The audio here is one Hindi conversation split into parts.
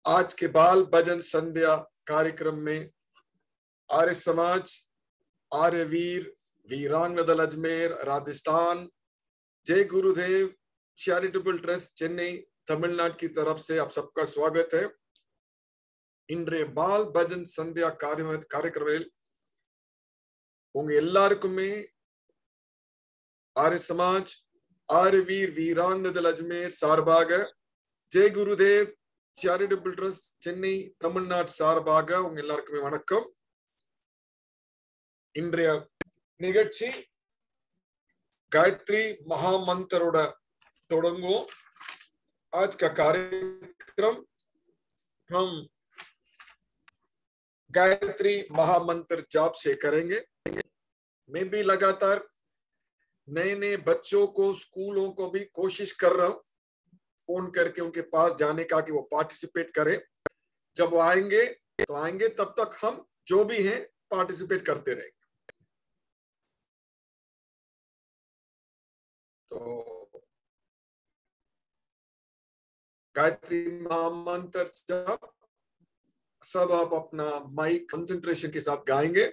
आज के बाल भजन संध्या कार्यक्रम में आर्य समाज, आर्य वीर, वीरांग दल अजमेर राजस्थान, जय गुरुदेव चैरिटेबल ट्रस्ट चेन्नई तमिलनाडु की तरफ से आप सबका स्वागत है। இன்றைய பால் பஜன் சந்தியா कार्यक्रम உங்க எல்லாருக்குமே ஆர்ய சமாஜ், ஆர்ய வீர், வீராங் दल अजमेर சார்பாக, ஜெய் குருதேவ் சேரிட்டபிள் ட்ரஸ்ட் சென்னை தமிழ்நாடு சார்பாக உங்க எல்லாருக்குமே வணக்கம்। இன்றைய நிகழ்ச்சி गायत्री महामंत्रोட தொடங்குவோம்। आज का कार्यक्रम हम गायत्री महामंत्र जाप से करेंगे। मैं भी लगातार नए नए बच्चों को, स्कूलों को भी कोशिश कर रहा हूं फोन करके उनके पास जाने का कि वो पार्टिसिपेट करें। जब वो आएंगे तो आएंगे, तब तक हम जो भी हैं पार्टिसिपेट करते रहेंगे। तो गायत्री महामंत्र जाप सब आप अपना माइक कंसंट्रेशन के साथ गाएंगे।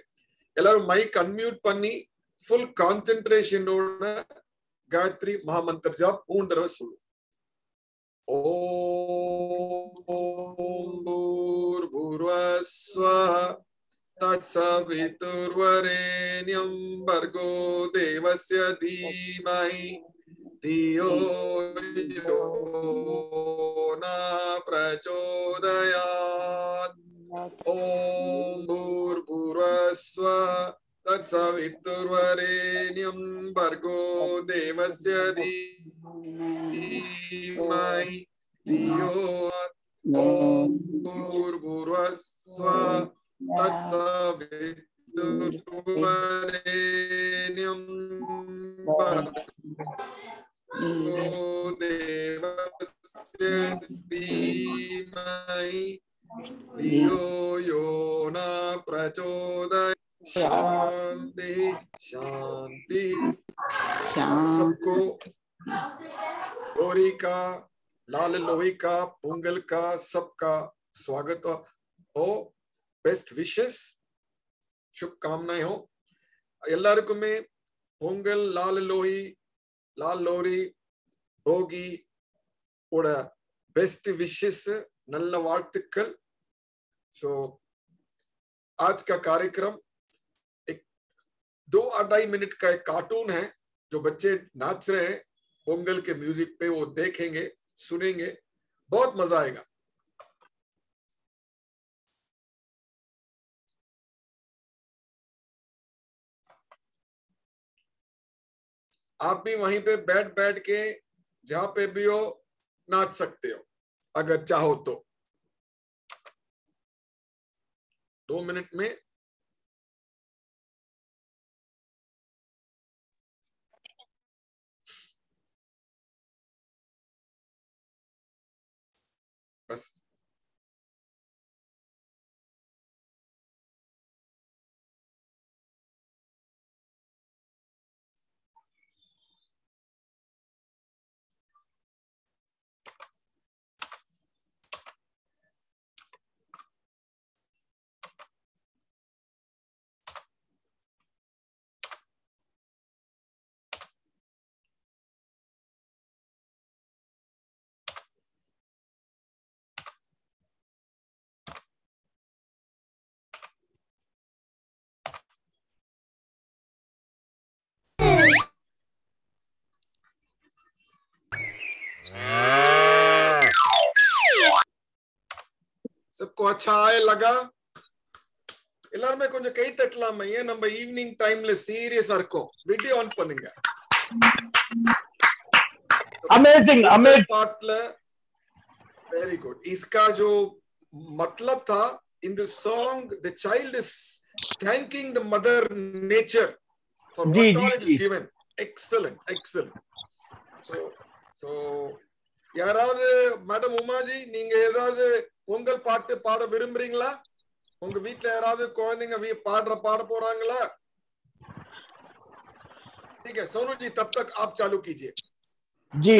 எல்லாரும் மைக் அன்மியூட் பண்ணி ஃபுல் கான்சென்ட்ரேஷனோட गायत्री महामंत्र जाप 3 தடவை சொல்லுங்க। ஓம் भूर्भुवस्वः तत्सवितुर्वरेण्यं भर्गो देवस्य धीमहि धियो यो न प्रचोदयात्। ओम भूर्भुवस्वः तत्सवितुर्वरेण्यं भर्गो देवस्य धीमहि धियो। ओम भूर्भुवस्वः तत्सवितुर्वरेण्यं भर्गो देवस्य धीमहि धियो यो न प्रचोदयात्। शांति शांति। सबको लोहरी का, लाल लोई का, पोंगल का सबका स्वागत हो। बेस्ट विशेस, शुभकामनाएं हो எல்லாருக்குமே। பொங்கல், लाल लोई, लाल लोरी, भोगी ओட बेस्ट विशेस, நல்ல வாழ்த்துக்கள்। सो आज का कार्यक्रम एक 2-2.5 मिनट का एक कार्टून है जो बच्चे नाच रहे हैं पोंगल के म्यूजिक पे, वो देखेंगे, सुनेंगे, बहुत मजा आएगा। आप भी वहीं पे बैठ बैठ के जहां पे भी हो नाच सकते हो अगर चाहो तो। 2 मिनट में बस। सबको अच्छा आए लगा? எல்லாருமே கொஞ்சம் கை தட்டலாமா? ஏன் நம்ம ஈவினிங் டைம்ல சீரியஸா இருக்கோம்। வீடியோ ஆன் பண்ணுங்க। अमेजिंग अमेजिंग पार्ट ல वेरी गुड। इसका जो मतलब था in the song, the child is thanking the mother nature for what all it is given. Excellent excellent. So யாராவது மேடம் உமாஜி, நீங்க ஏதாவது பொங்கல் பாட்டு பாட விரும்புறீங்களா? உங்க வீட்ல யாராவது குழந்தைங்க பாட போறாங்களா? ठीक है सोनू जी, तब तक आप चालू कीजिए। जी।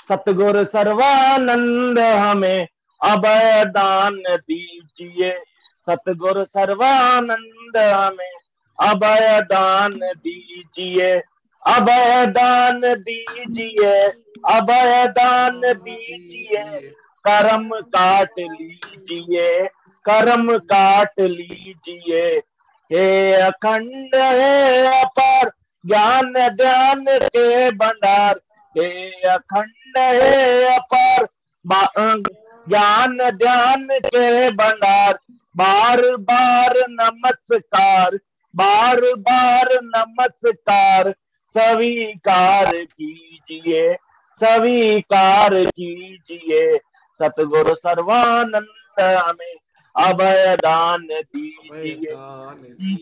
सतगुरु सर्वानंद हमें अभय दान दीजिए सतगुरु सर्वानंद हमें, अभय दान दीजिए, अभय दान दीजिए, अभय दान दीजिए, कर्म काट लीजिए, कर्म काट लीजिए। हे अखंड हे अपार ज्ञान ध्यान के भंडार, हे अखंड हे अपार ज्ञान ध्यान के भंडार, बार बार नमस्कार, बार बार नमस्कार, स्वीकार कीजिए, स्वीकार कीजिए। सतगुरु सर्वानंद हमें अभय दान दीजिए,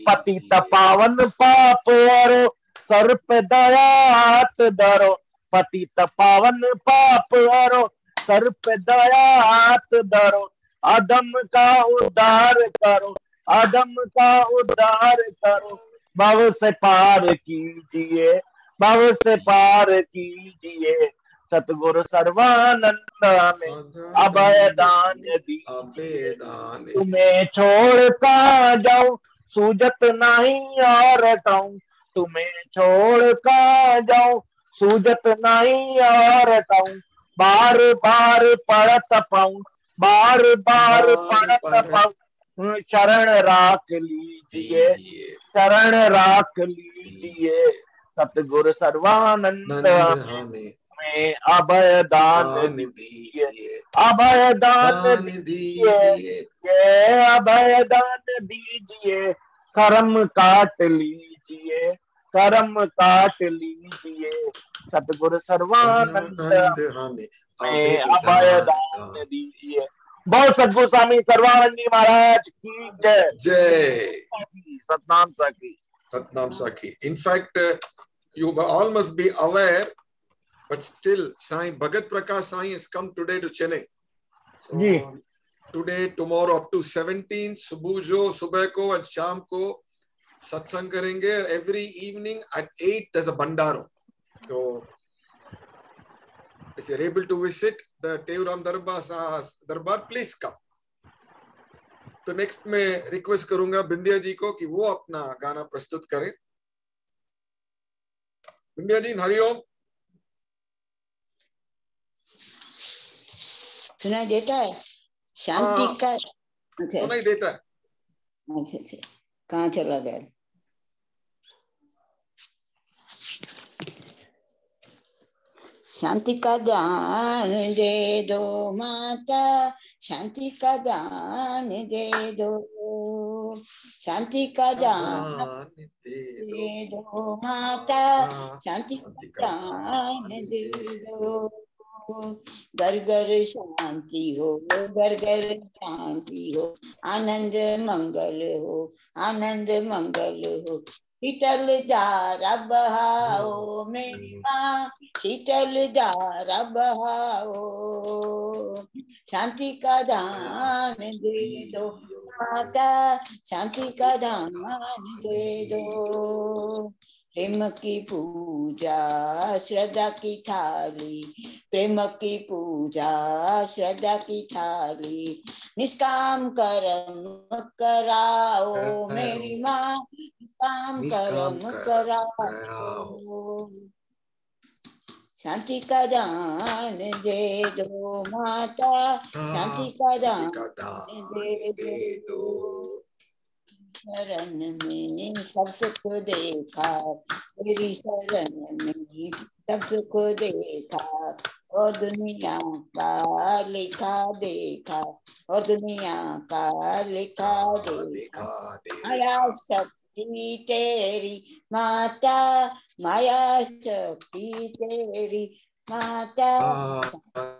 पतित पावन पाप हरो, सर पे दया हाथ धरो, पतित पावन पाप हरो, सर पे दया हाथ धरो, अधम का उद्धार करो, अधम का उद्धार करो, भव से पार कीजिए, भव से पार कीजिए। सतगुरु सर्वानंद हमें अभय दान दीजिए। तुम्हें छोड़ कहाँ जाऊं सूझत नहीं और हटाऊं, तुम्हें छोड़ कहाँ जाऊं सूझत नहीं और हटाऊं, बार बार पढ़त पाऊं, बार बार पढ़त पाऊं, शरण राख लीजिए, शरण राख लीजिए। सतगुरु सर्वानंद हमें अभय दान दीजिए, अभय दान दीजिए, अभय दान दीजिए, कर्म काट लीजिए, कर्म काट लीजिए। सतगुरु सर्वानंद हमें अभय दान दीजिए। बहुत सतगुरु स्वामी सर्वानंद जी महाराज की जय। जय सतनाम साखी, सतनाम साखी। In fact, you all must be aware, but still Sai Bhagat Prakash Sai has come today to Chennai. So today, tomorrow up to 17, सुबह को and शाम को सत्संग करेंगे. Every evening at 8 there's a bandaro. So if you're able to visit the Teoram Darbar, please come. तो नेक्स्ट में रिक्वेस्ट करूंगा बिंदिया जी को कि वो अपना गाना प्रस्तुत करें. बिंदिया जी, हरिओम. सुनाई देता है? शांति का सुनाई देता है. अच्छा, कहाँ चला गया? शांति का दान दे दो माता, शांति का दान दे दो, शांति का दान दे दो माता, शांति का दान दे दो। घर घर शांति हो, घर घर शांति हो, आनंद मंगल हो, आनंद मंगल हो। शीतल धारा बहाओ मेरी माँ, शीतल धारा बहाओ, शांति का दान दे दो माता, शांति का दान दे दो। प्रेम की पूजा श्रद्धा की थाली, प्रेम की पूजा श्रद्धा की थाली, निष्काम कर्म कराओ मेरी माँ, निष्काम कर्म कराओ। शांति का दान दे दो माता, शांति का दान दे दो। शरण में सब सुख देखा, तेरी शरण में सब सुख देखा, और दुनिया का लिखा देखा, और दुनिया का लिखा देखा। माया शक्ति तेरी माता, माया शक्ति तेरी माता,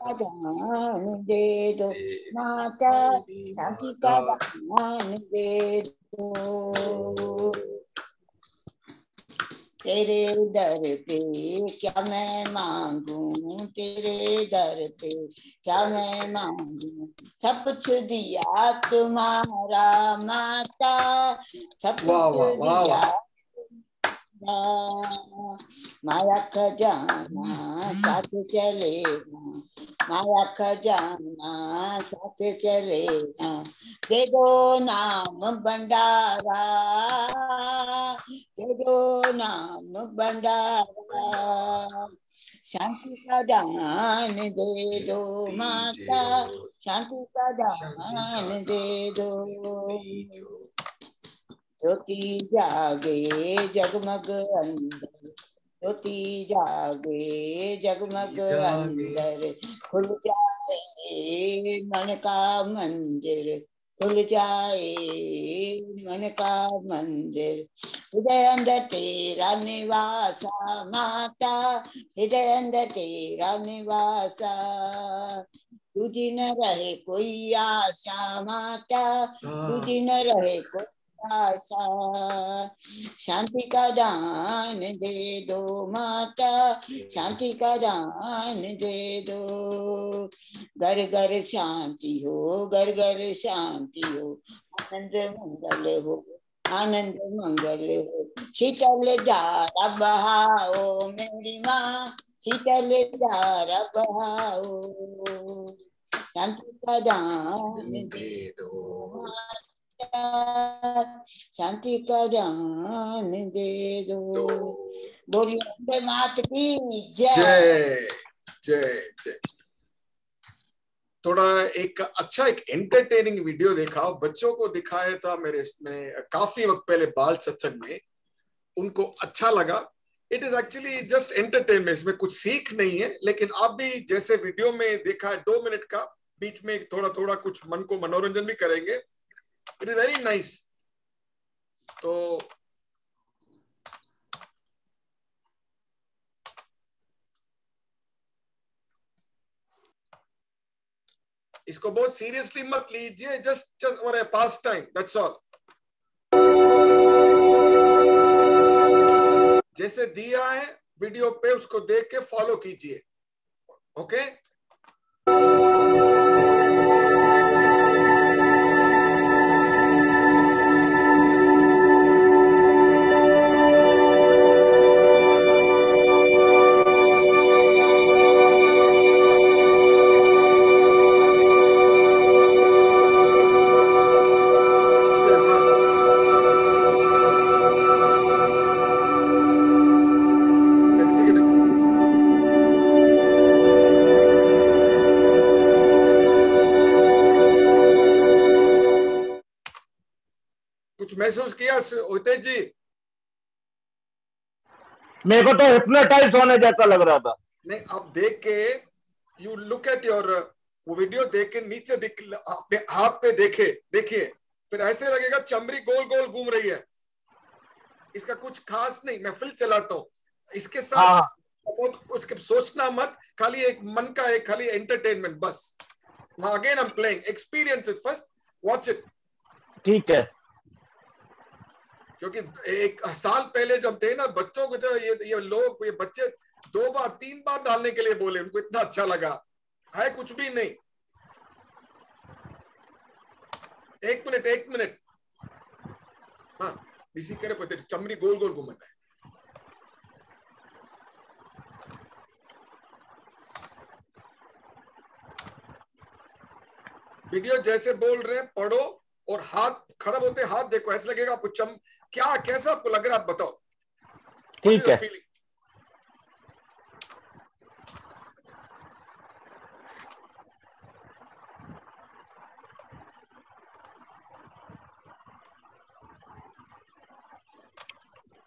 दान दे दो माता, शांति का दान दे दो। तेरे दर पे क्या मैं मांगू, तेरे दर पे क्या मैं मांगू, सब कुछ दिया तुम्हारा माता, सब कुछ दिया माया खजाना साथ चलेना, माया खजाना साथ चलेना, दे दो नाम भंडारा, दे दो नाम भंडारा, शांति का दान दे दो माता, शांति का दान दे दो, ज्योति जागे जगमग अंदर, ज्योति जागे जगमग अंदर, खुल जाए मन का मंदिर, खुल जाए मन का मंदिर, हृदय अंदर तेरा निवासा माता, हृदय अंदर तेरा निवासा, तुझी न रहे कोई आशा माता, तुझी न रहे कोई आशा, शांति का दान दे दो माता, शांति का दान दे दो, घर घर शांति हो, घर घर शांति हो, आनंद मंगल हो, आनंद मंगल हो, शीतल धारा बहाओ मेरी माँ, शीतल धारा बहाओ, शांति का दान दे दो, शांति का दान दे दो। बोलिए अम्बे मात की जय जय जय। थोड़ा एक अच्छा एक एंटरटेनिंग वीडियो देखा, बच्चों को दिखाया था मेरे इसमें काफी वक्त पहले बाल सत्संग में, उनको अच्छा लगा। It is actually just entertainment, इसमें कुछ सीख नहीं है, लेकिन आप भी जैसे वीडियो में देखा है 2 मिनट का, बीच में थोड़ा थोड़ा कुछ मन को मनोरंजन भी करेंगे। It is very nice. तो इसको बहुत सीरियसली मत लीजिए, just for a pass time, that's all. जैसे दिया है वीडियो पे उसको देख के फॉलो कीजिए, ओके? कुछ महसूस किया हितेश जी? मेरे को तो हिप्नोटाइज होने जैसा लग रहा था। नहीं, आप देख के यू लुक एट योर, वो वीडियो देख के नीचे अपने हाथ पे देखिए, फिर ऐसे लगेगा चमड़ी गोल गोल घूम रही है। इसका कुछ खास नहीं, मैं फिल्म चलाता हूँ इसके साथ, बहुत उसके सोचना मत, खाली एक मन का एक खाली एंटरटेनमेंट बस। Again I am playing, experience it first, watch it. ठीक है। क्योंकि 1 साल पहले जब थे ना बच्चों को, तो ये लोग, ये बच्चे 2 बार 3 बार डालने के लिए बोले, उनको इतना अच्छा लगा है, कुछ भी नहीं। 1 मिनट। हाँ, इसी करे पते चमड़ी गोल गोल घूमना है। वीडियो जैसे बोल रहे हैं पढ़ो, और हाथ खराब होते हाथ देखो, ऐसा लगेगा आपको क्या कैसा आपको लग रहा है, आप बताओ। ठीक है। फीलिंग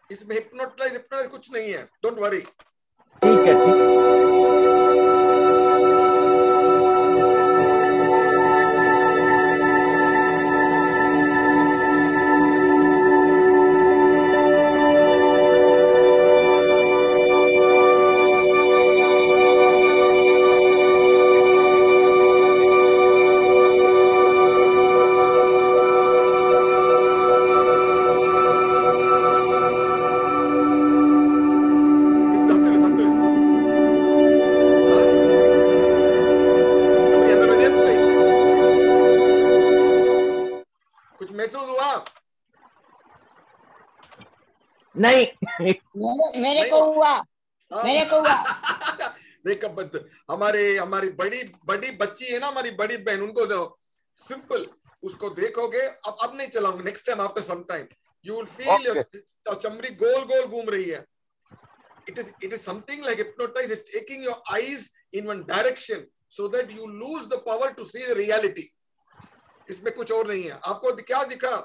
इसमें हिप्नोटाइज कुछ नहीं है, डोंट वरी। ठीक है। ठीक। कुछ महसूस हुआ? नहीं मेरे को हुआ, मेरे को हुआ। देख हमारी बड़ी बड़ी बच्ची है ना, हमारी बड़ी बहन, उनको दो सिंपल, उसको देखोगे। अब नहीं चलाऊंगा, next time after some time you will feel your चमड़ी गोल गोल घूम रही है। it is something like hypnotized. It's taking your eyes in one direction so that you lose the power to see the reality. इसमें कुछ और नहीं है। आपको क्या दिखा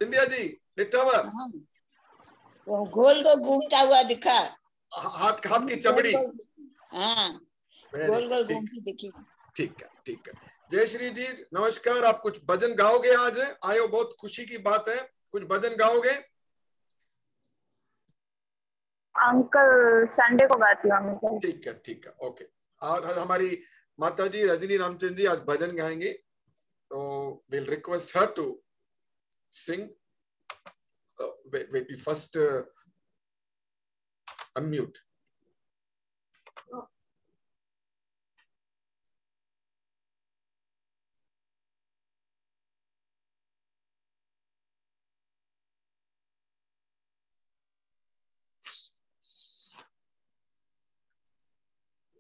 बिंदिया जी? डिटवर वो गोल गोल घूमता हुआ दिखा, हाथ की चमड़ी। हाँ, गोल गोल घूमती दिखी। ठीक है, ठीक है। जयश्री जी नमस्कार, आप कुछ भजन गाओगे? आज आयो, बहुत खुशी की बात है, कुछ भजन गाओगे? अंकल संडे को गाती हूँ अंकल। ठीक है, ठीक है, ओके। आज हमारी माता जी रजनी रामचंद्र जी आज भजन गाएंगे, तो will request her to sing. wait, we first unmute.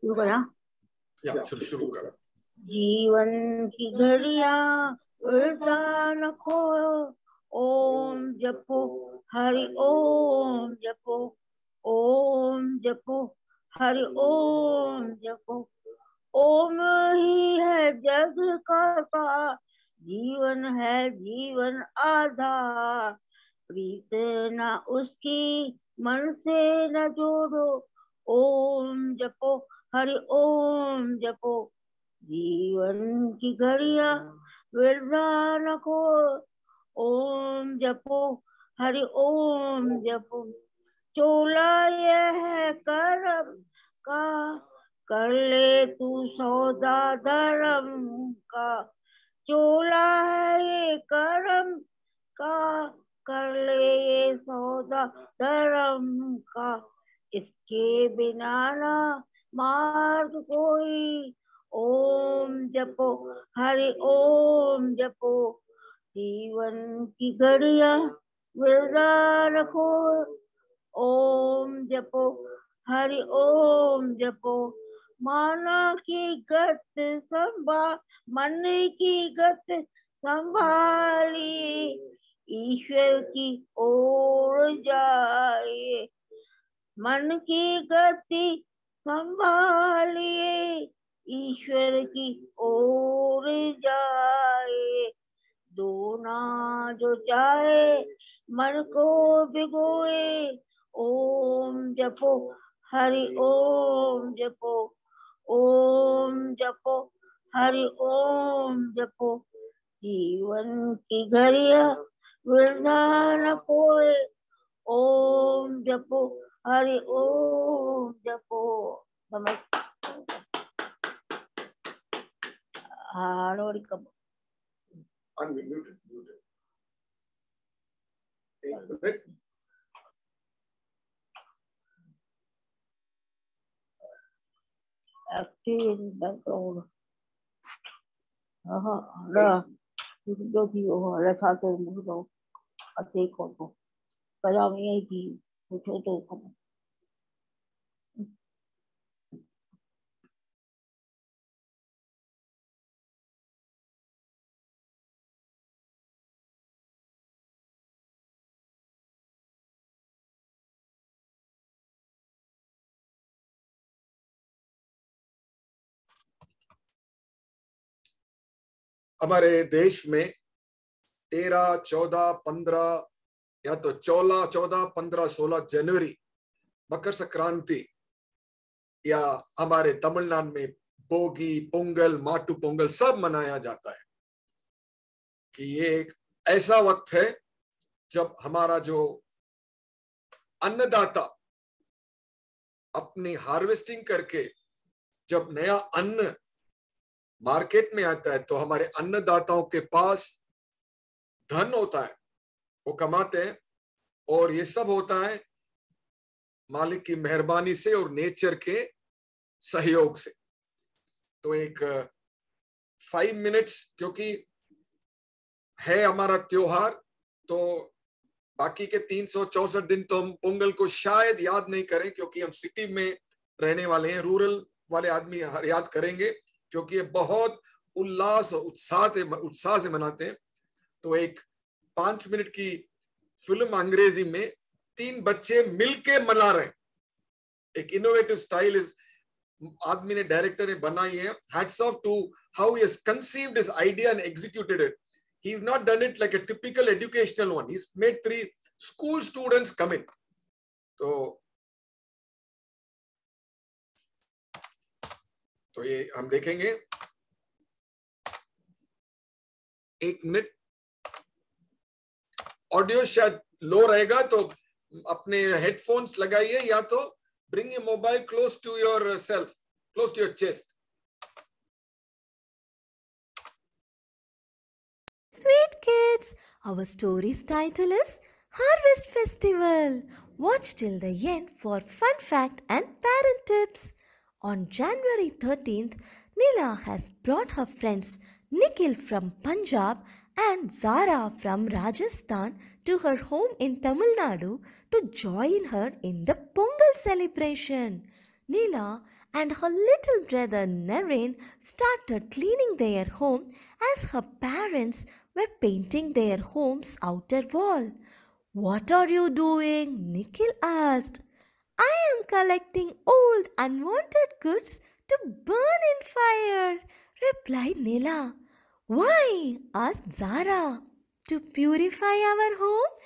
शुरू करा? शुरू करो। जीवन की घड़ियां उड़ता न खोयो, ओम जपो हरि ओम जपो, ओम जपो हरि ओम जपो। ओम ही है जग का सार, जीवन है जीवन आधार। प्रीत न उसकी मन से न जोड़ो, ओम जपो हरि ओम जपो। जीवन की घड़ियां वृथा न खो, ओम जपो हरि ओम जपो। चोला यह है कर्म का, कर ले तू सौदा धर्म का। चोला है ये कर्म का, कर ले ये सौदा धर्म का। इसके बिना ना मार्ग कोई, ओम जपो हरि ओम जपो। जीवन की घड़ियां वृथा रखो, ओम जपो हरि ओम जपो। माना की गत संभाल, मन की गत संभालिए, ईश्वर की ओर जाए। मन की गति संभालिए, ईश्वर की ओर जाए। दोना जो चाहे मन को भिगोए, ओम जपो हरि ओम जपो, ओम जपो हरि ओम जपो। जीवन की घड़ियां वृथा न खोए, ओम जपो हरि ओम जपो। नमस्कार। Unmuted. Active in background. Ada Sudoku or Latato Mudo, a take on Parami, Potato. हमारे देश में 13, 14, 15 या तो 14, 15, 16 जनवरी मकर संक्रांति, या हमारे तमिलनाडु में बोगी, पोंगल, माटू पोंगल सब मनाया जाता है। कि ये एक ऐसा वक्त है जब हमारा जो अन्नदाता अपनी हार्वेस्टिंग करके जब नया अन्न मार्केट में आता है, तो हमारे अन्नदाताओं के पास धन होता है, वो कमाते हैं, और ये सब होता है मालिक की मेहरबानी से और नेचर के सहयोग से। तो एक 5 मिनट्स, क्योंकि है हमारा त्योहार, तो बाकी के 364 दिन तो हम पोंगल को शायद याद नहीं करें, क्योंकि हम सिटी में रहने वाले हैं। रूरल वाले आदमी याद करेंगे, क्योंकि ये बहुत उल्लास और उत्साह से मनाते हैं। तो एक 5 मिनट की फिल्म अंग्रेजी में 3 बच्चे मिलके मना रहे हैं। एक इनोवेटिव स्टाइल इस आदमी ने, डायरेक्टर ने बनाई है। Hats off to how he has conceived his idea and executed it. He's not done it like a typical educational one. He's made 3 school students come in. तो ये हम देखेंगे। 1 मिनट। ऑडियो शायद लो रहेगा, तो अपने हेडफोन्स लगाइए, या तो bring your mobile close to yourself, close to your chest. Sweet kids, our story's title is Harvest Festival. Watch till the end for fun fact and parent tips. On January 13th, Neela has brought her friends Nikhil from Punjab and Zara from Rajasthan to her home in Tamil Nadu to join her in the Pongal celebration. Neela and her little brother Naren started cleaning their home as her parents were painting their home's outer wall. "What are you doing?" Nikhil asked. "I am collecting old unwanted goods to burn in fire," replied Neela. "Why?" asked Zara. "To purify our home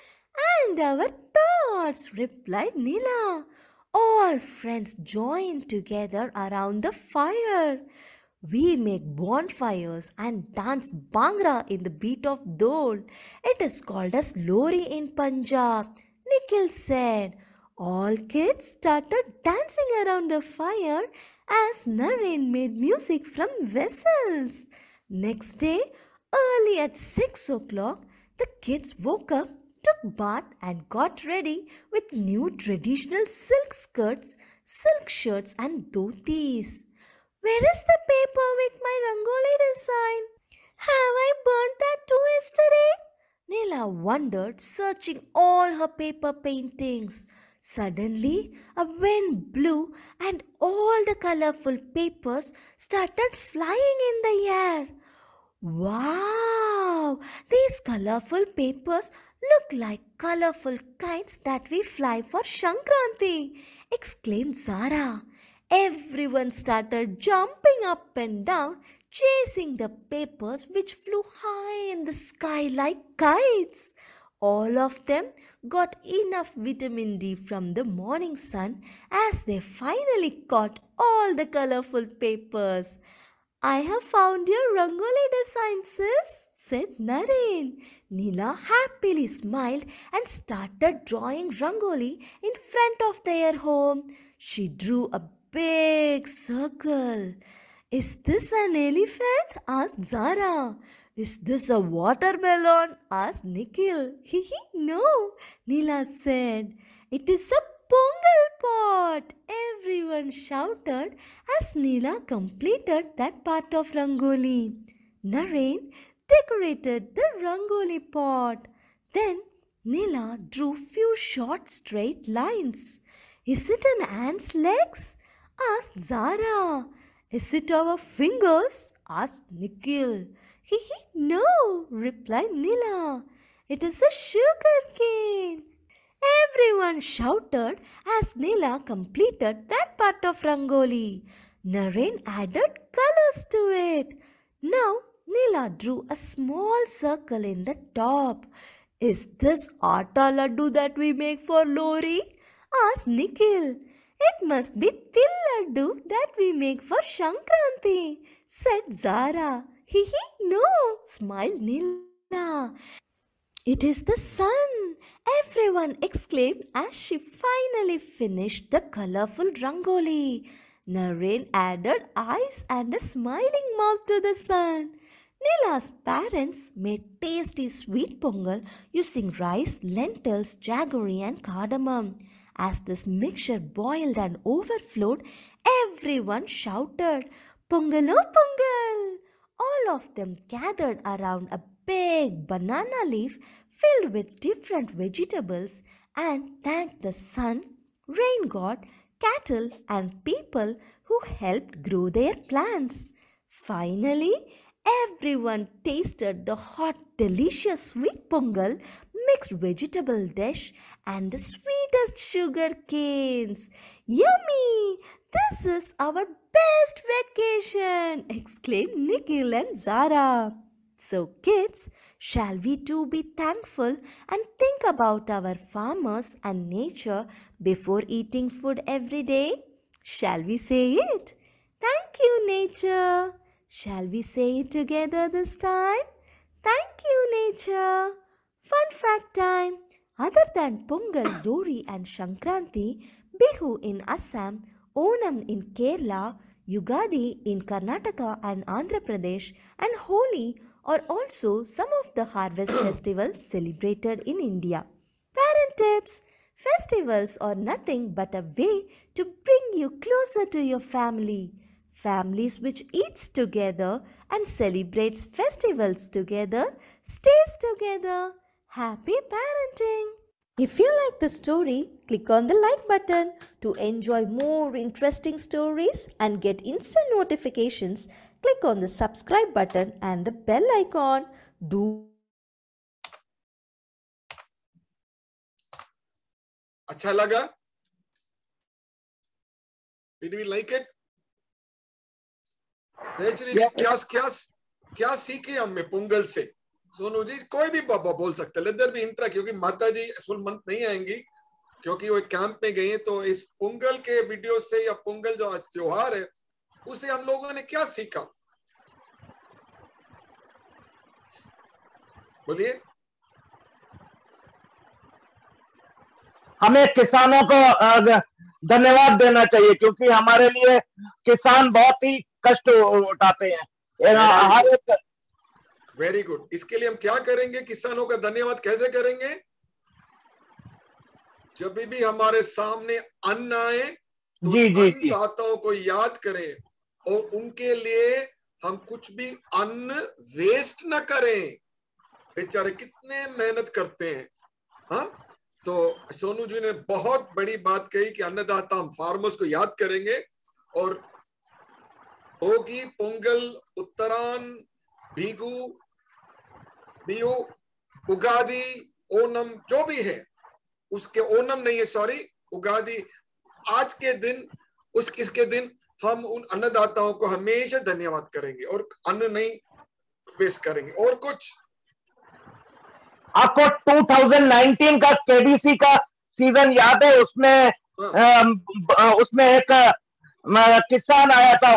and our thoughts," replied Neela. All friends joined together around the fire. "We make bonfires and dance Bhangra in the beat of Dol. It is called as Lori in Punjab," Nikhil said. All kids started dancing around the fire as Naren made music from vessels. Next day, early at 6 o'clock, the kids woke up, took bath and got ready with new traditional silk skirts, silk shirts and dhotis. "Where is the paper with my Rangoli design? Have I burnt that too yesterday?" Neela wondered, searching all her paper paintings. Suddenly, a wind blew and all the colorful papers started flying in the air. "Wow! These colorful papers look like colorful kites that we fly for Shankranti," exclaimed Zara. Everyone started jumping up and down, chasing the papers which flew high in the sky like kites. All of them got enough vitamin D from the morning sun as they finally caught all the colorful papers. "I have found your Rangoli design, sis," said Naren. Neela happily smiled and started drawing Rangoli in front of their home. She drew a big circle. "Is this an elephant?" asked Zara. "Is this a watermelon?" asked Nikhil. "No," Neela said. "It is a Pongal pot," everyone shouted as Neela completed that part of Rangoli. Naren decorated the Rangoli pot. Then Neela drew few short straight lines. "Is it an ant's legs?" asked Zara. "Is it our fingers?" asked Nikhil. "No," replied Neela. "It is a sugar cane." Everyone shouted as Neela completed that part of Rangoli. Naren added colors to it. Now Neela drew a small circle in the top. "Is this atta laddu that we make for Lori?" asked Nikhil. "It must be til laddu that we make for Shankranti," said Zara. "No," smiled Neela. "It is the sun," everyone exclaimed as she finally finished the colorful Rangoli. Naren added eyes and a smiling mouth to the sun. Neela's parents made tasty sweet pongal using rice, lentils, jaggery and cardamom. As this mixture boiled and overflowed, everyone shouted, "Pongal, oh Pongal!" All of them gathered around a big banana leaf filled with different vegetables and thanked the sun, rain god, cattle, and people who helped grow their plants. Finally, everyone tasted the hot, delicious sweet pongal, mixed vegetable dish, and the sweetest sugar canes. Yummy! This is our best vacation! Exclaimed Nikhil and Zara. So, kids, shall we too be thankful and think about our farmers and nature before eating food every day? Shall we say it? Thank you, nature. Shall we say it together this time? Thank you, nature. Fun fact time. Other than Pongal, Dori, and Shankranti, Bihu in Assam, Onam in Kerala, Yugadi in Karnataka and Andhra Pradesh, and Holi are also some of the harvest festivals celebrated in India. Parent tips. Festivals are nothing but a way to bring you closer to your family. Families which eats together and celebrates festivals together stays together. Happy parenting! If you like the story, click on the like button to enjoy more interesting stories and get instant notifications. Click on the subscribe button and the bell icon. Do अच्छा लगा? Did we like it? क्या सीखे हमने पोंगल से? सोनू जी, कोई भी बाबा बोल सकते, लेट देयर बी इंट्रा, क्योंकि माता जी फुल मंथ नहीं आएंगी क्योंकि वो कैंप में गई हैं। तो इस पोंगल के वीडियो से या पोंगल जो आज त्योहार है उसे हम लोगों ने क्या सीखा? बोलिए। हमें किसानों को धन्यवाद देना चाहिए, क्योंकि हमारे लिए किसान बहुत ही कष्ट उठाते हैं हर एक। Very good. इसके लिए हम क्या करेंगे? किसानों का धन्यवाद कैसे करेंगे? जब भी हमारे सामने अन्न आए तो अन्नदाताओं को याद करें और उनके लिए हम कुछ भी अन्न वेस्ट न करें। बेचारे कितने मेहनत करते हैं। हाँ, तो सोनू जी ने बहुत बड़ी बात कही कि अन्नदाता, हम फार्मर्स को याद करेंगे। और भोगी, पोंगल, उत्तरायण, बिहू, उगादी, ओनम जो भी है, उसके ओनम नहीं है, सॉरी, उगादी, आज के दिन इसके दिन हम उन अन्नदाताओं को हमेशा धन्यवाद करेंगे और अन्न नहीं वेस्ट करेंगे। और कुछ आपको 2019 का केबीसी का सीजन याद है? उसमें एक किसान आया था,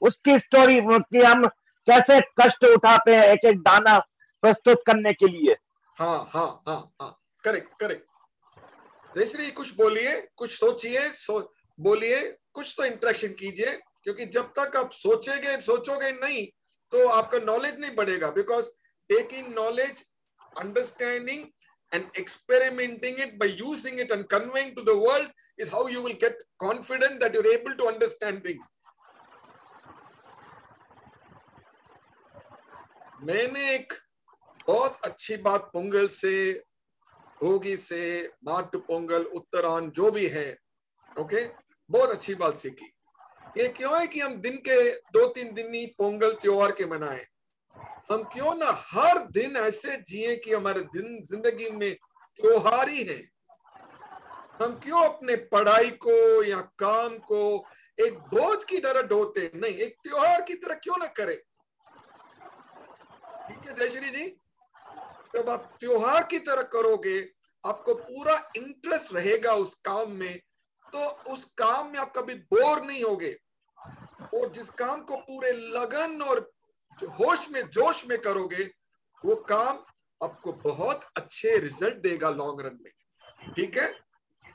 उसकी स्टोरी कि हम कैसे कष्ट उठाते हैं एक एक दाना प्रस्तुत करने के लिए। हाँ हाँ हाँ हाँ, करेक्ट। जयश्री, कुछ बोलिए, कुछ सोचिए, बोलिए, कुछ तो इंटरेक्शन कीजिए, क्योंकि जब तक आप सोचोगे नहीं तो आपका नॉलेज नहीं बढ़ेगा। Because taking knowledge, understanding and experimenting it by using it and conveying to the world is how you will get confident that you're able to understand things. मैंने एक बहुत अच्छी बात पोंगल से, भोगी से, माट पोंगल, उत्तरायण जो भी है, ओके, बहुत अच्छी बात सीखी। ये क्यों है कि हम दिन के 2-3 दिन ही पोंगल त्योहार के मनाएं? हम क्यों ना हर दिन ऐसे जिए कि हमारे दिन जिंदगी में त्योहार ही है। हम क्यों अपने पढ़ाई को या काम को एक बोझ की तरह ढोते नहीं, एक त्योहार की तरह क्यों ना करें? ठीक है जयश्री जी, जब आप त्योहार की तरह करोगे, आपको पूरा इंटरेस्ट रहेगा उस काम में, तो उस काम में आप कभी बोर नहीं होगे। और जिस काम को पूरे लगन और होश में, जोश में करोगे, वो काम आपको बहुत अच्छे रिजल्ट देगा लॉन्ग रन में। ठीक है,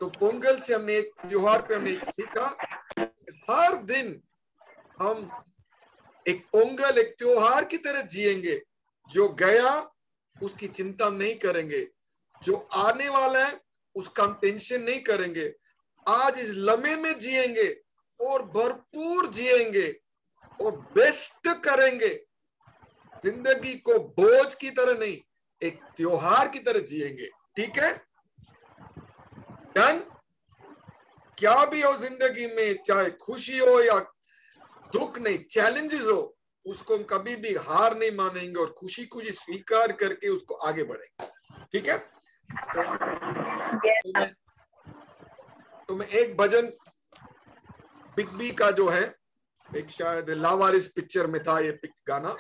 तो पोंगल से हमने एक त्योहार पे हमने एक सीखा, हर दिन हम एक पोंगल, एक त्योहार की तरह जिएंगे। जो गया उसकी चिंता हम नहीं करेंगे, जो आने वाला है उसका हम टेंशन नहीं करेंगे। आज इस लम्हे में जिएंगे और भरपूर जिएंगे और बेस्ट करेंगे। जिंदगी को बोझ की तरह नहीं, एक त्योहार की तरह जिएंगे। ठीक है, डन। क्या भी हो जिंदगी में, चाहे खुशी हो या दुख, नहीं चैलेंजेस हो, उसको हम कभी भी हार नहीं मानेंगे और खुशी खुशी स्वीकार करके उसको आगे बढ़ेंगे। ठीक है, तो मैं एक भजन बिग बी का जो है, एक शायद लावारिस पिक्चर में था ये गाना,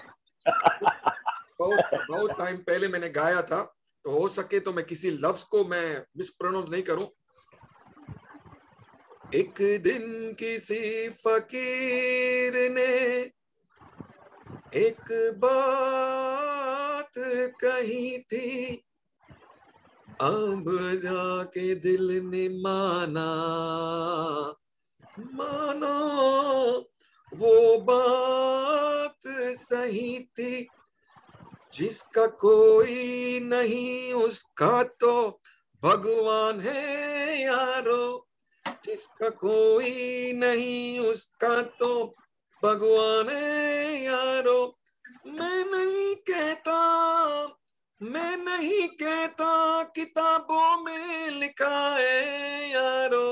बहुत टाइम पहले मैंने गाया था, तो हो सके तो मैं किसी लफ्ज को मैं मिसप्रोनाउंस नहीं करूं। एक दिन किसी फकीर ने एक बात कही थी, अब जाके दिल ने माना, मानो वो बात सही थी। जिसका कोई नहीं उसका तो भगवान है यारो, जिसका कोई नहीं उसका तो भगवान है यारो। मैं नहीं कहता किताबों में लिखा है यारो,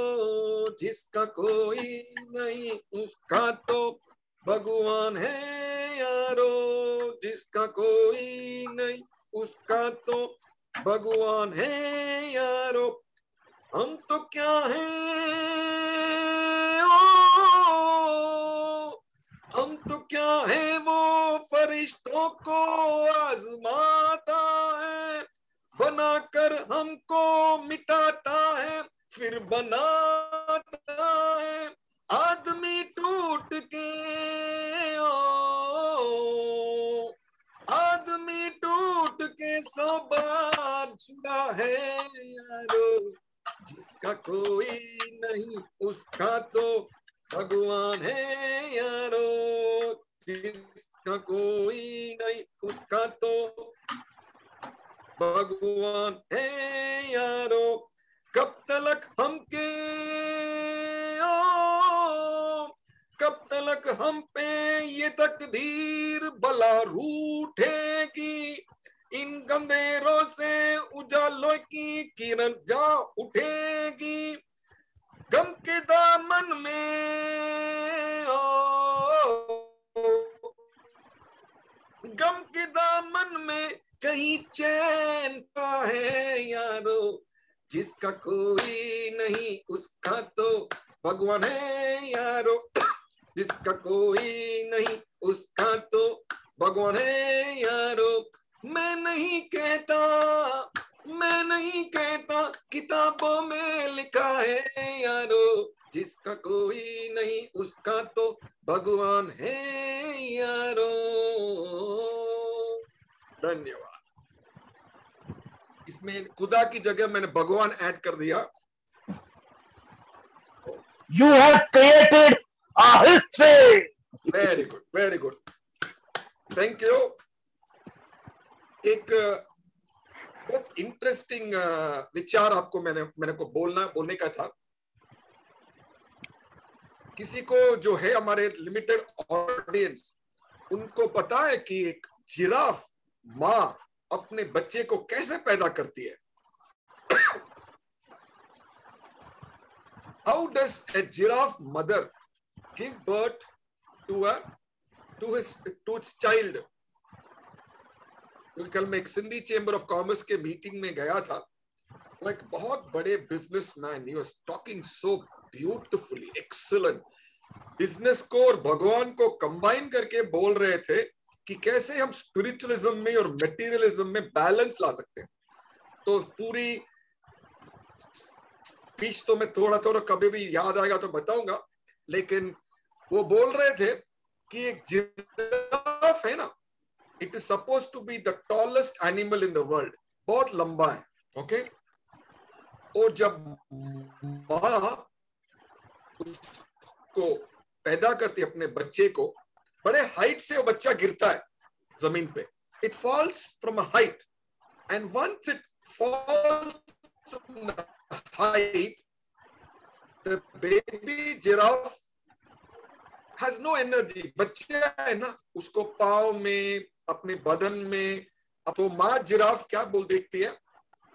जिसका कोई नहीं उसका तो भगवान है यारो, जिसका कोई नहीं उसका तो भगवान है यारो। हम तो क्या हैं हम तो क्या है वो फरिश्तों को आजमाता है, बनाकर हमको मिटाता है फिर बनाता है। आदमी टूट के आदमी टूट के 100 बार जुड़ा है यारो, जिसका कोई नहीं उसका तो भगवान है यारो, जिसका कोई नहीं उसका तो भगवान है यारो। कब तलक हम पे ये तकदीर भला रूठेगी, इन अंधेरों से उजालों की किरण जा उठेगी। गम के दामन में कहीं चैन का है यारो, जिसका कोई नहीं उसका तो भगवान है यारो, जिसका कोई नहीं उसका तो भगवान है यारो। मैं नहीं कहता किताबों में लिखा है यारो, जिसका कोई नहीं उसका तो भगवान है यारो। धन्यवाद। इसमें खुदा की जगह मैंने भगवान ऐड कर दिया। You have created a history. Very good, very good, thank you. एक बहुत इंटरेस्टिंग विचार आपको मेरे को बोलने का था। किसी को जो है हमारे लिमिटेड ऑडियंस, उनको पता है कि एक जिराफ माँ अपने बच्चे को कैसे पैदा करती है? How does a giraffe mother give birth to its child? कल मैं एक सिंधी चेंबर ऑफ कॉमर्स के मीटिंग में गया था। वो एक बहुत बड़े businessman, he was talking so beautifully, excellent, business को और भगवान को कंबाइन करके बोल रहे थे कि कैसे हम स्पिरिचुअलिज्म में और मटेरियलिज्म में बैलेंस ला सकते हैं। तो पूरी स्पीच तो मैं थोड़ा कभी भी याद आएगा तो बताऊंगा, लेकिन वो बोल रहे थे कि एक जिराफ है ना, it is suppose to be the tallest animal in the world, बहुत लंबा है, ओके। और जब माँ उसको पैदा करती है अपने बच्चे को, बड़े हाइट से वो बच्चा गिरता है जमीन पे, it falls from a height, and once it falls from the height, the baby giraffe has no energy। बच्चा है ना, उसको पाँव में अपने बदन में। तो माँ जिराफ क्या बोल देखती है,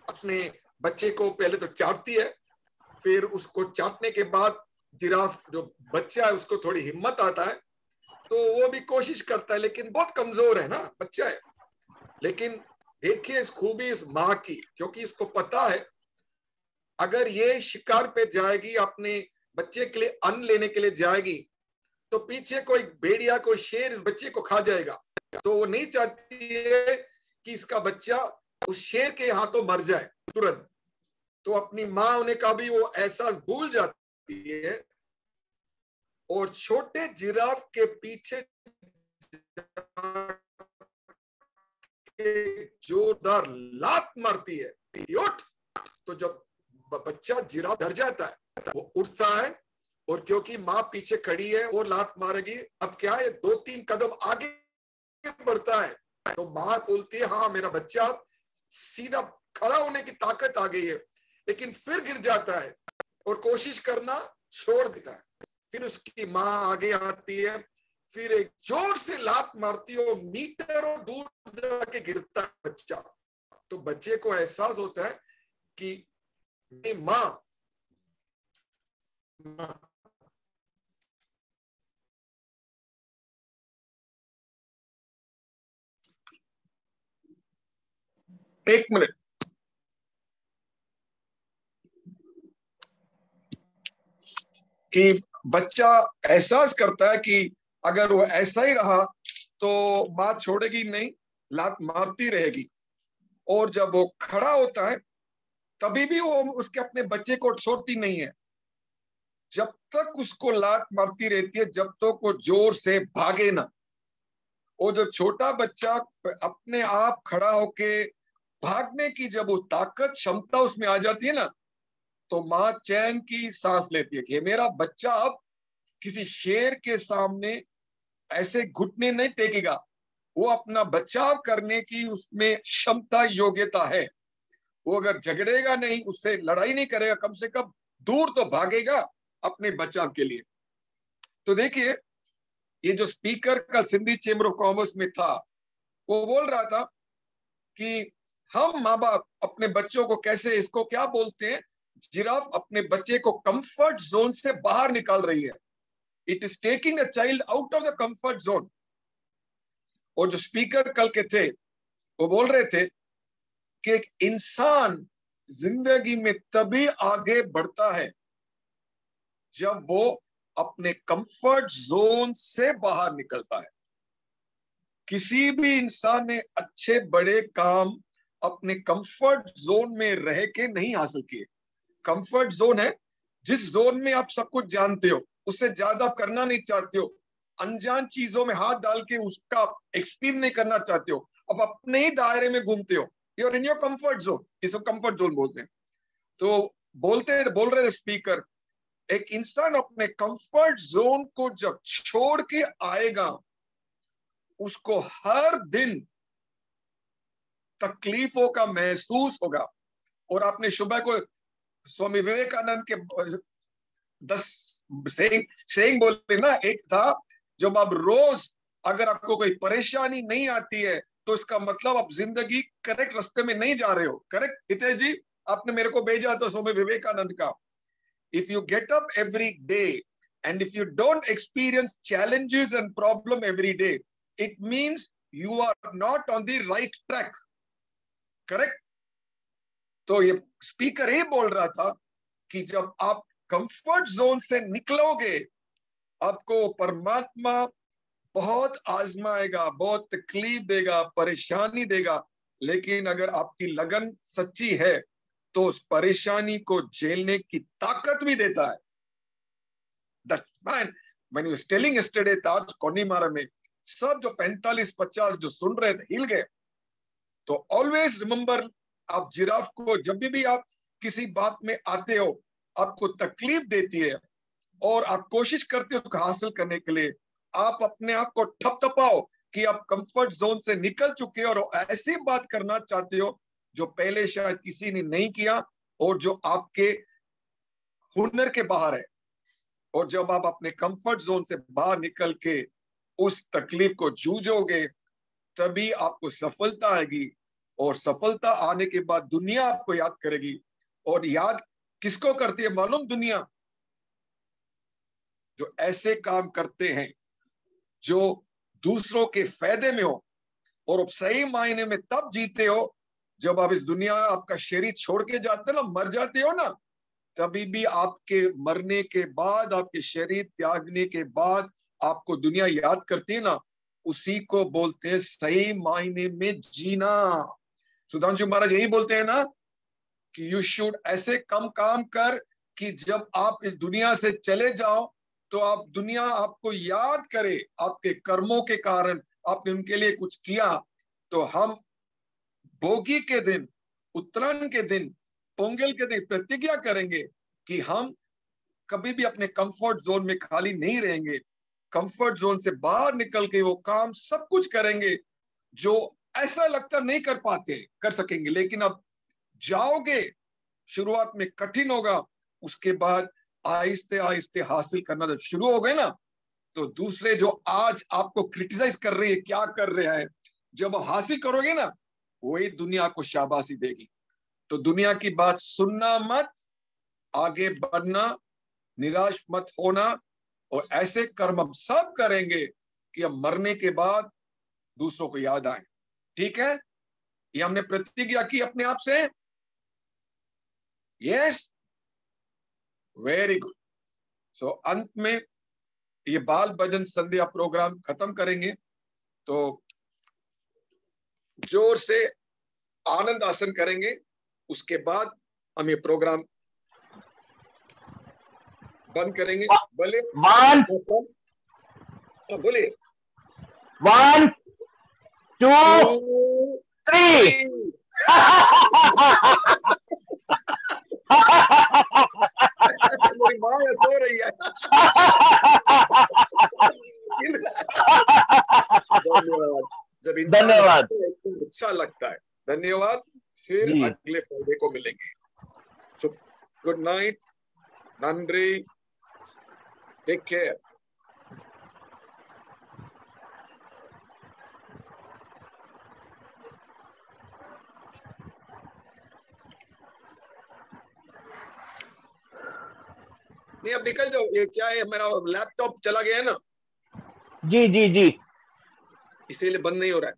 अपने बच्चे को पहले तो चाटती है, फिर उसको चाटने के बाद जिराफ जो बच्चा है उसको थोड़ी हिम्मत आता है, तो वो भी कोशिश करता है, लेकिन बहुत कमजोर है ना, बच्चा है। लेकिन देखिए इस खूबी इस माँ की, क्योंकि इसको पता है अगर ये शिकार पे जाएगी, अपने बच्चे के लिए अन्न लेने के लिए जाएगी, तो पीछे कोई भेड़िया कोई शेर इस बच्चे को खा जाएगा। तो वो नहीं चाहती है कि इसका बच्चा उस शेर के हाथों मर जाए तुरंत। तो अपनी माँ होने का भी वो एहसास भूल जाती है और छोटे जिराफ के पीछे जोरदार लात मारती है, उठ। तो जब बच्चा जिराफ डर जाता है, वो उठता है, और क्योंकि माँ पीछे खड़ी है और लात मारेगी, अब क्या है 2-3 कदम आगे बढ़ता है। तो माँ बोलती है हाँ मेरा बच्चा सीधा खड़ा होने की ताकत आ गई है, लेकिन फिर गिर जाता है और कोशिश करना छोड़ देता है। फिर उसकी माँ आगे आती है, फिर एक जोर से लात मारती है, मीटरों दूर जाके गिरता है बच्चा। तो बच्चे को एहसास होता है कि माँ एक मिनट, कि बच्चा एहसास करता है कि अगर वो ऐसा ही रहा तो बात छोड़ेगी नहीं, लात मारती रहेगी। और जब वो खड़ा होता है तभी भी वो उसके अपने बच्चे को छोड़ती नहीं है, जब तक उसको लात मारती रहती है, जब तक वो जोर से भागे ना। वो जो छोटा बच्चा अपने आप खड़ा होके भागने की जब वो ताकत क्षमता उसमें आ जाती है ना, तो माँ चैन की सांस लेती है कि मेरा बच्चा अब किसी शेर के सामने ऐसे घुटने नहीं टेकेगा, वो अपना बचाव करने की उसमें क्षमता योग्यता है। वो अगर झगड़ेगा नहीं, उससे लड़ाई नहीं करेगा, कम से कम दूर तो भागेगा अपने बचाव के लिए। तो देखिए ये जो स्पीकर का सिंधी चेंबर ऑफ कॉमर्स में था, वो बोल रहा था कि हम माँ बाप अपने बच्चों को कैसे, इसको क्या बोलते हैं, जिराफ अपने बच्चे को कंफर्ट जोन से बाहर निकाल रही है। It is taking a child out of the comfort zone. और जो स्पीकर कल के थे वो बोल रहे थे कि एक इंसान जिंदगी में तभी आगे बढ़ता है जब वो अपने कंफर्ट जोन से बाहर निकलता है। किसी भी इंसान ने अच्छे बड़े काम अपने कंफर्ट जोन में रह के नहीं हासिल किए। कंफर्ट जोन है जिस जोन में आप सब कुछ जानते हो, उससे ज्यादा करना नहीं चाहते हो, अनजान चीजों में हाथ डाल के उसका एक्सपीरियंस नहीं करना चाहते हो, अब अपने ही दायरे में घूमते हो, you're in your comfort zone, इसको कंफर्ट जोन बोलते हैं। तो बोल रहे स्पीकर, एक इंसान अपने कंफर्ट जोन को जब छोड़ के आएगा, उसको हर दिन तकलीफों का महसूस होगा। और आपने सुबह को स्वामी विवेकानंद के 10 सेइंग बोले ना, एक था जब आप रोज अगर आपको कोई परेशानी नहीं आती है तो इसका मतलब आप जिंदगी करेक्ट रास्ते में नहीं जा रहे हो। करेक्ट हितेश जी, आपने मेरे को भेजा था स्वामी विवेकानंद का, if you get up every day and if you don't experience challenges and problem every day, it means you are not on the right track. Correct. तो ये स्पीकर ये बोल रहा था कि जब आप कंफर्ट जोन से निकलोगे, आपको परमात्मा बहुत आजमाएगा, बहुत तकलीफ देगा, परेशानी देगा, लेकिन अगर आपकी लगन सच्ची है तो उस परेशानी को झेलने की ताकत भी देता है। That's man, when you was telling yesterday, ताज कोनीमारा में सब जो 45-50 जो सुन रहे थे हिल गए। तो ऑलवेज रिमेंबर, आप जिराफ को जब भी आप किसी बात में आते हो, आपको तकलीफ देती है और आप कोशिश करते हो उसको हासिल करने के लिए, आप अपने आप को ठपठपाओ कि आप कंफर्ट जोन से निकल चुके हो और ऐसी बात करना चाहते हो जो पहले शायद किसी ने नहीं किया और जो आपके हुनर के बाहर है। और जब आप अपने कंफर्ट जोन से बाहर निकल के उस तकलीफ को जूझोगे, तभी आपको सफलता आएगी, और सफलता आने के बाद दुनिया आपको याद करेगी। और याद किसको करती है मालूम? दुनिया जो ऐसे काम करते हैं जो दूसरों के फायदे में हो, और आप सही मायने में तब जीते हो जब आप इस दुनिया, आपका शरीर छोड़ के जाते हो ना, मर जाते हो ना, तभी भी आपके मरने के बाद, आपके शरीर त्यागने के बाद आपको दुनिया याद करती है ना, उसी को बोलते हैं सही मायने में जीना। सुधांशु महाराज यही बोलते हैं ना कि यू शुड ऐसे कम काम कर कि जब आप इस दुनिया से चले जाओ तो आप दुनिया आपको याद करे, आपके कर्मों के कारण आपने उनके लिए कुछ किया। तो हम भोगी के दिन, उत्तरायण के दिन, पोंगल के दिन प्रतिज्ञा करेंगे कि हम कभी भी अपने कंफर्ट जोन में खाली नहीं रहेंगे। कंफर्ट जोन से बाहर निकल के वो काम सब कुछ करेंगे जो ऐसा लगता नहीं कर पाते, कर सकेंगे, लेकिन अब जाओगे। शुरुआत में कठिन होगा, उसके बाद आहिस्ते आहिस्ते हासिल करना जब शुरू हो गए ना, तो दूसरे जो आज आपको क्रिटिसाइज कर रही है, क्या कर रहा है, जब हासिल करोगे ना, वही दुनिया को शाबाशी देगी। तो दुनिया की बात सुनना मत, आगे बढ़ना, निराश मत होना, और ऐसे कर्म हम सब करेंगे कि हम मरने के बाद दूसरों को याद आए। ठीक है? ये हमने प्रतिज्ञा की अपने आप से। Yes, very good. सो अंत में ये बाल भजन संध्या प्रोग्राम खत्म करेंगे, तो जोर से आनंद आसन करेंगे, उसके बाद हम ये प्रोग्राम बंद करेंगे। बोले वन, बोले 1 2 3 मेरी माँ सो रही है। धन्यवाद। जब इंसान धन्यवाद अच्छा लगता है। धन्यवाद। फिर जी। अगले फ्राइडे को मिलेंगे। सो गुड नाइट, नंद्री, टेक केयर। नहीं, अब निकल जाओ। ये क्या है, मेरा लैपटॉप चला गया है ना, जी जी जी, इसीलिए बंद नहीं हो रहा है।